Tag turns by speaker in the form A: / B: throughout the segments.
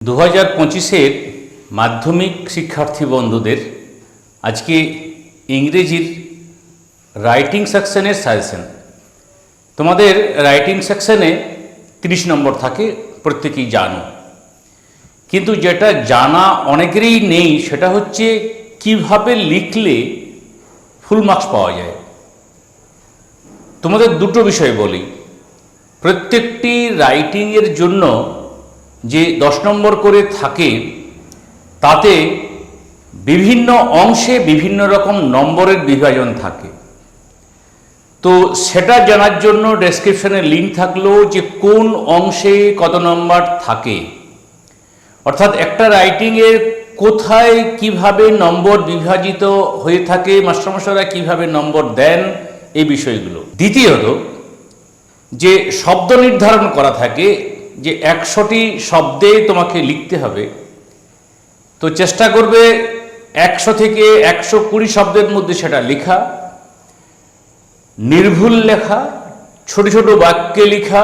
A: 2025-এর মাধ্যমিক শিক্ষার্থী বন্ধুদের আজকে ইংরেজির রাইটিং সেকশনের সাজেশন। তোমাদের রাইটিং সেকশনে 30 নম্বর থাকে, প্রত্যেকেই জানো। কিন্তু যেটা জানা অনেকেরই নেই সেটা হচ্ছে কিভাবে লিখলে ফুল মার্কস পাওয়া যায়। তোমাদের দুটো বিষয় বলি। প্রত্যেকটি রাইটিংয়ের জন্য যে 10 নম্বর করে থাকে তাতে বিভিন্ন অংশে বিভিন্ন রকম নম্বরের বিভাজন থাকে। তো সেটা জানার জন্য ডেসক্রিপশনে লিঙ্ক থাকলো যে কোন অংশে কত নম্বর থাকে, অর্থাৎ একটা রাইটিংয়ের কোথায় কিভাবে নম্বর বিভাজিত হয়ে থাকে, মাস্টারমশাইরা কিভাবে নম্বর দেন, এই বিষয়গুলো। দ্বিতীয়ত যে শব্দ নির্ধারণ করা থাকে যে 100টি শব্দে তোমাকে লিখতে হবে, তো চেষ্টা করবে 100 থেকে 120 শব্দের মধ্যে সেটা লেখা, নির্ভুল লেখা, ছোট ছোট বাক্যে লেখা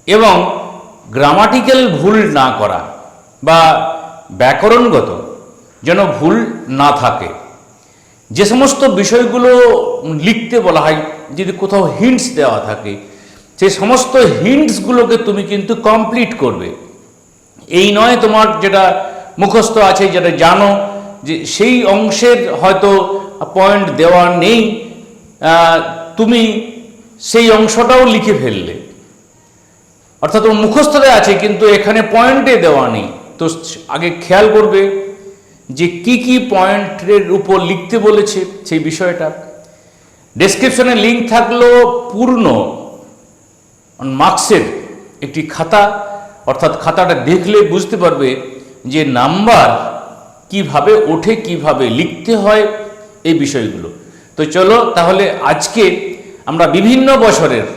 A: এবং গ্রামাটিক্যাল ভুল না করা বা ব্যাকরণগত যেন ভুল না থাকে। যে সমস্ত বিষয়গুলো লিখতে বলা হয়, যদি কোথাও হিন্টস দেওয়া থাকে সেই সমস্ত হিন্টসগুলোকে তুমি কিন্তু কমপ্লিট করবে। এই নয় তোমার যেটা মুখস্থ আছে, যেটা জানো যে সেই অংশের হয়তো পয়েন্ট দেওয়া নেই, তুমি সেই অংশটাও লিখে ফেললে, অর্থাৎ তোমার মুখস্থতে আছে কিন্তু এখানে পয়েন্টে দেওয়া নেই। তো আগে খেয়াল করবে যে কি কি পয়েন্টের উপর লিখতে বলেছে সেই বিষয়টা। ডেসক্রিপশনে লিঙ্ক থাকলো পূর্ণ মার্কসের একটি খাতা, অর্থাৎ খাতাটা দেখলে বুঝতে পারবে যে নাম্বার কিভাবে ওঠে, কিভাবে লিখতে হয়, এই বিষয়গুলো। তো চলো তাহলে আজকে আমরা বিভিন্ন বছরের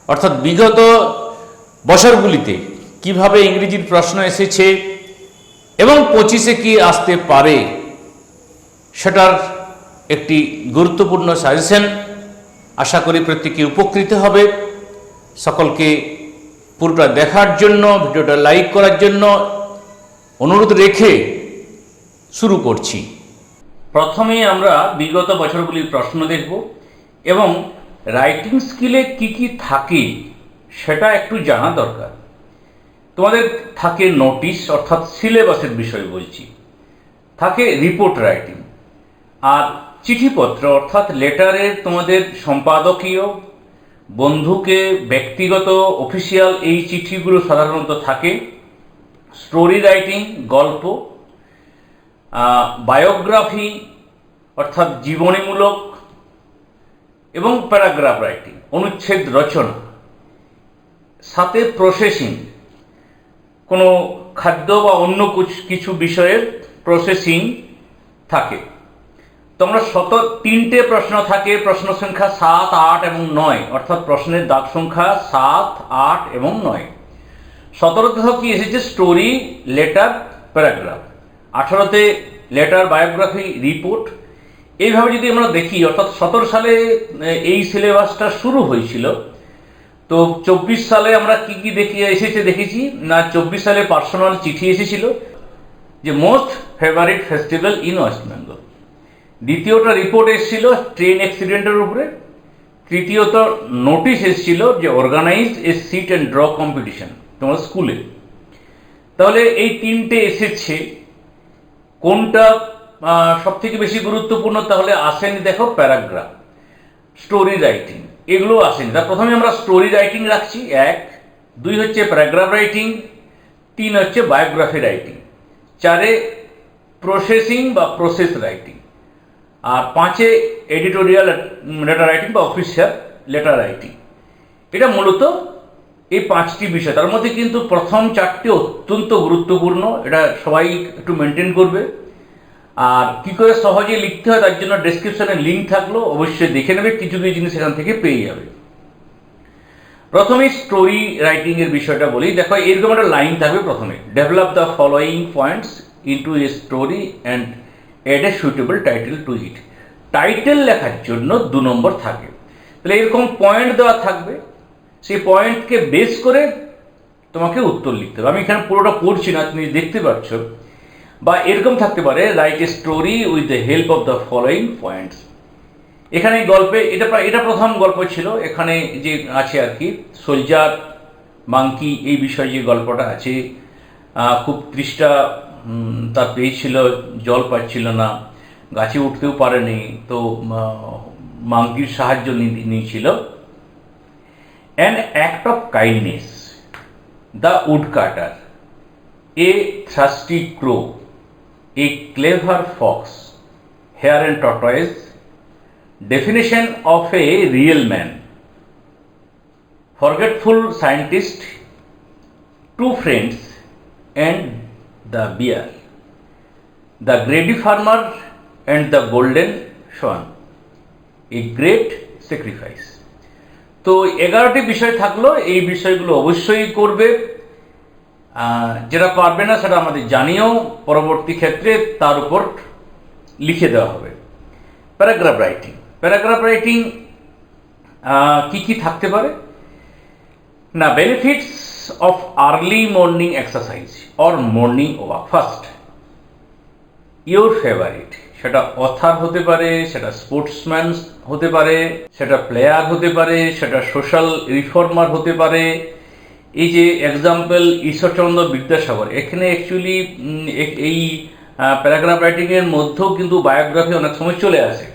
A: অর্থাৎ বিগত বছরগুলিতে কিভাবে ইংরেজির প্রশ্ন এসেছে এবং 25-এ কি আসতে পারে সেটার একটি গুরুত্বপূর্ণ সাজেশন। আশা করি প্রত্যেকে উপকৃত হবে। সকলকে পুরোটা দেখার জন্য, ভিডিওটা লাইক করার জন্য অনুরোধ রেখে শুরু করছি। প্রথমে আমরা বিগত বছরগুলির প্রশ্ন দেখব এবং রাইটিং স্কিলে কি কি থাকে সেটা একটু জানা দরকার। তোমাদের থাকে নোটিশ, অর্থাৎ সিলেবাসের বিষয় বলছি, থাকে রিপোর্ট রাইটিং, আর চিঠিপত্র অর্থাৎ লেটারের তোমাদের সম্পাদকীয়, বন্ধুকে ব্যক্তিগত অফিসিয়াল এই চিঠিগুলো সাধারণত থাকে, স্টোরি রাইটিং গল্প, বায়োগ্রাফি অর্থাৎ জীবনীমূলক এবং প্যারাগ্রাফ রাইটিং অনুচ্ছেদ রচনা, সাথে প্রসেসিং কোনো খাদ্য বা অন্য কিছু বিষয়ের প্রসেসিং থাকে। তোমরা 3টে প্রশ্ন থাকে, প্রশ্ন সংখ্যা 7, 8 এবং 9, অর্থাৎ প্রশ্নের দাগ সংখ্যা 7, 8 এবং 9। 17তে কি এসেছে স্টোরি, লেটার, প্যারাগ্রাফ। 18তে লেটার, বায়োগ্রাফি, রিপোর্ট। এইভাবে যদি আমরা দেখি, অর্থাৎ 17 সালে এই সিলেবাসটা শুরু হয়েছিল, তো 24 সালে আমরা কি কি দেখেছি না, 24 সালে পার্সোনাল চিঠি এসেছিল যে most favourite festival in West Bengal. দ্বিতীয়টা রিপোর্ট এসেছিল ট্রেন অ্যাক্সিডেন্টের উপরে। তৃতীয়ত নোটিশ এসেছিল যে organised a sit and draw competition তোমার স্কুলে। তাহলে এই 3টে এসেছে, কোনটা সব থেকে বেশি গুরুত্বপূর্ণ? তাহলে আসেনি দেখো প্যারাগ্রাফ, স্টোরি রাইটিং, এগুলো আসেনি। তার প্রথমে আমরা স্টোরি রাইটিং রাখছি 1, 2 হচ্ছে প্যারাগ্রাফ রাইটিং, 3 হচ্ছে বায়োগ্রাফি রাইটিং, 4 প্রসেসিং বা প্রসেস রাইটিং, আর 5 এডিটোরিয়াল লেটার রাইটিং বা অফিসিয়াল লেটার রাইটিং। এটা মূলত এই 5টি বিষয়। তার মধ্যে কিন্তু প্রথম 4টি অত্যন্ত গুরুত্বপূর্ণ, এটা সবাই একটু মেনটেন করবে। আর কি করে সহজে লিখতে হয় তার জন্য ডেসক্রিপশনে লিঙ্ক থাকলো, অবশ্যই দেখে নেবে, কিছু কিছু জিনিস এখান থেকে পেয়ে যাবে। প্রথমে স্টোরি রাইটিং এর বিষয়টা বলি। দেখো এরকম একটা লাইন থাকবে প্রথমে, develop the following points into a story and add a suitable title to it. Title লেখার জন্য 2 নম্বর থাকে। তাহলে এরকম পয়েন্ট দেওয়া থাকবে, সেই পয়েন্টকে বেস করে তোমাকে উত্তর লিখতে হবে। আমি এখানে পুরোটা পড়ছি না, তুমি দেখতে পাচ্ছ। বা এরকম থাকতে পারে, write a story with the help of the following points. এখানে গল্পে এটা প্রথম গল্প ছিল, এখানে যে আছে আর কি, সোলজার মাংকি এই বিষয়ে যে গল্পটা আছে, খুব তৃষ্ণা তার পেয়েছিল, জল পাচ্ছিল না, গাছে উঠতেও পারেনি, তো মাংকির সাহায্য নিয়েছিল। An act of kindness, the woodcutter, a thirsty crow, a clever fox, hare and tortoise, definition of a real man, forgetful scientist, two friends and the bear, the greedy farmer and the golden swan, a great sacrifice. তো 11টি বিষয় থাকলো, এই বিষয়গুলো অবশ্যই করবে। যেটা পারবে না সেটা আমাদের জানিয়েও পরবর্তী ক্ষেত্রে তার উপর লিখে দেওয়া হবে। প্যারাগ্রাফ রাইটিং, প্যারাগ্রাফ রাইটিং কি কি থাকতে পারে না, benefits of early morning exercise or morning walk. First, your favourite, সেটা অথার হতে পারে, সেটা স্পোর্টসম্যান হতে পারে, সেটা প্লেয়ার হতে পারে, সেটা সোশ্যাল রিফর্মার হতে পারে। এই যে এক্সাম্পল ঈশ্বরচন্দ্র বিদ্যাসাগর, এখানে অ্যাকচুয়ালি এই প্যারাগ্রাফ রাইটিংয়ের মধ্যেও কিন্তু বায়োগ্রাফি অনেক সময় চলে আসে।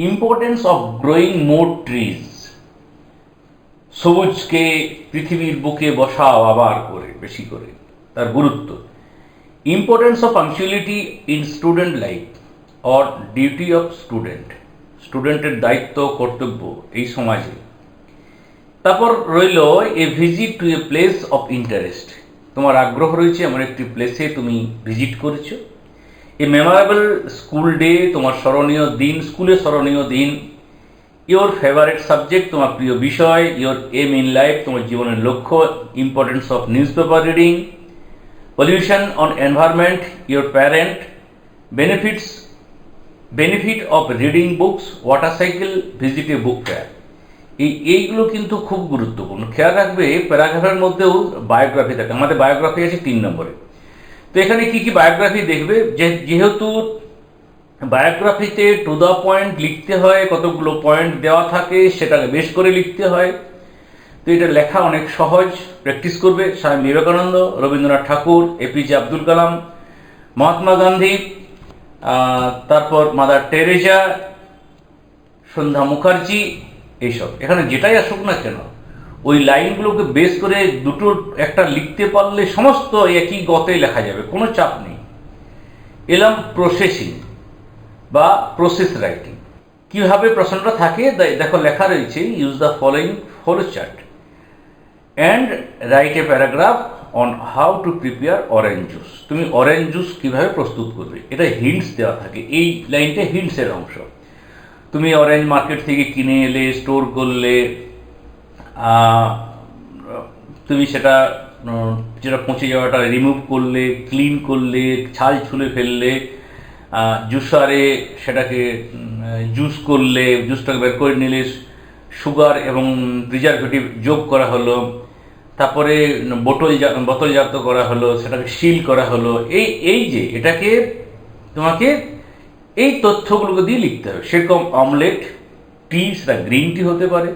A: Importance of growing more trees, সবুজকে পৃথিবীর বুকে বসাও আবার করে, বেশি করে, তার গুরুত্ব। Importance of punctuality in student life or duty of student, স্টুডেন্টের দায়িত্ব কর্তব্য এই সমাজে। তারপর রইল a visit to a place of interest, তোমার আগ্রহ রয়েছে এমন একটি প্লেসে তুমি ভিজিট করেছো। এ মেমোরেবল স্কুল ডে, তোমার স্মরণীয় দিন, স্কুলে স্মরণীয় দিন। ইয়োর ফেভারিট সাবজেক্ট, তোমার প্রিয় বিষয়। ইয়োর এম ইন লাইফ, তোমার জীবনের লক্ষ্য। Importance of news paper reading. Pollution on environment, your parent. Benefit of reading books, water cycle, visit A book fair. এইগুলো কিন্তু খুব গুরুত্বপূর্ণ। খেয়াল রাখবে প্যারাগ্রাফের মধ্যেও বায়োগ্রাফি থাকে, আমাদের বায়োগ্রাফি আছে 3 নম্বরে। তো এখানে কি কি বায়োগ্রাফি দেখবে, যেহেতু বায়োগ্রাফিতে টু দ্য পয়েন্ট লিখতে হয়, কতগুলো পয়েন্ট দেওয়া থাকে, সেটাকে বেশ করে লিখতে হয়। তো এটা লেখা অনেক সহজ, প্র্যাকটিস করবে। স্বামী বিবেকানন্দ, রবীন্দ্রনাথ ঠাকুর, এপিজে আব্দুল কালাম, মহাত্মা গান্ধী, তারপর মাদার টেরেসা, সন্ধ্যা মুখার্জি, এইসব। এখানে যেটাই আসুক না কেন, ওই লাইনগুলোকে বেস করে দুটো একটা লিখতে পারলে সমস্ত একই গতে লেখা যাবে, কোনো চাপ নেই। এলাম প্রসেসিং বা প্রসেস রাইটিং। কীভাবে প্রশ্নটা থাকে দেখো, লেখা রয়েছে, use the following follow chart and write a paragraph on how to prepare orange juice. তুমি অরেঞ্জ জুস কীভাবে প্রস্তুত করবে, এটা হিন্টস দেওয়া থাকে। এই লাইনটা হিন্টসের অংশ। তুমি অরেঞ্জ মার্কেট থেকে কিনে এলে, স্টোর করলে, তুমি সেটা যেটা পচে যাওয়াটা রিমুভ করলে, ক্লিন করলে, ছাল ছুলে ফেললে, জুসারে সেটাকে জুস করলে, জুসটাকে বের করে নিলে, সুগার এবং প্রিজারভেটিভ যোগ করা হলো, তারপরে বোতলজাত করা হলো, সেটাকে সিল করা হলো। এই যে এটাকে তোমাকে এই তথ্যগুলোকে দিয়ে লিখতে হবে। সেরকম অমলেট, টি, সেটা গ্রিন টি হতে পারে,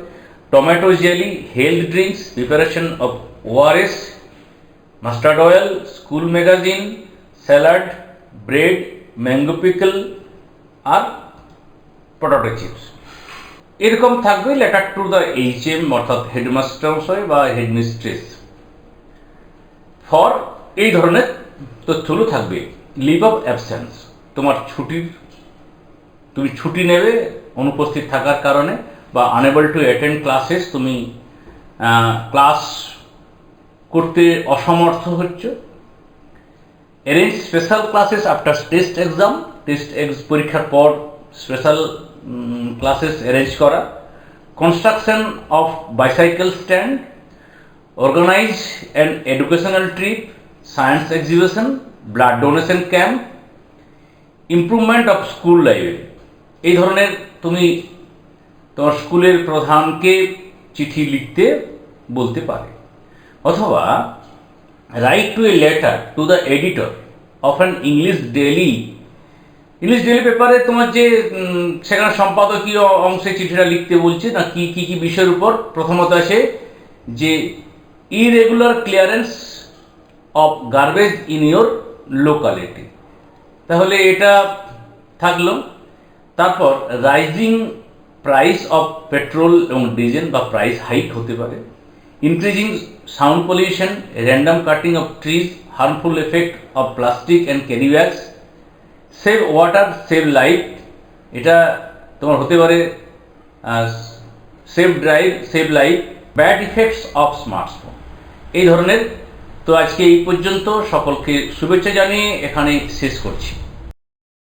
A: tomato jelly, health drinks, preparation of ORS, mustard oil, school magazine, salad, bread, mango pickle আর পটাটো চিপস। এরকম থাকবে লেটার টু দ্য HM অর্থাৎ হেডমাস্টার মশাই বা হেডমিস্ট্রেস ফর, এই ধরনের তথ্যগুলো থাকবে। লিভ অফ অ্যাবসেন্স, তোমার তুমি ছুটি নেবে অনুপস্থিত থাকার কারণে, বা আনএবল টু অ্যাটেন্ড ক্লাসেস, তুমি ক্লাস করতে অসমর্থ হচ্ছ। Arrange special classes after test exam, পরীক্ষার পর স্পেশাল ক্লাসেস অ্যারেঞ্জ করা। Construction of bicycle stand, organise an educational trip, science exhibition, blood donation camp, improvement of school library. এই ধরনের তুমি তোমার স্কুলের প্রধানকে চিঠি লিখতে বলতে পারে। অথবা right two a letter to the editor of an English daily পেপারে তোমার যে সেখানে সম্পাদকীয় অংশে চিঠিটা লিখতে বলছে না, কি কি কি বিষয়ের উপর প্রথমত আসে যে irregular clearance of garbage in your locality, তাহলে এটা থাকলো। তারপর রাইজিং প্রাইস অফ পেট্রোল এবং ডিজেল বা প্রাইস হাইক হতে পারে, increasing sound pollution, random cutting of trees, harmful effect of plastic and carry bags, save water save life, এটা তোমার হতে পারে save drive save life, bad effects of smartphone, এই ধরনের। তো আজকে এই পর্যন্ত, সকলকে শুভেচ্ছা জানিয়ে এখানে শেষ করছি।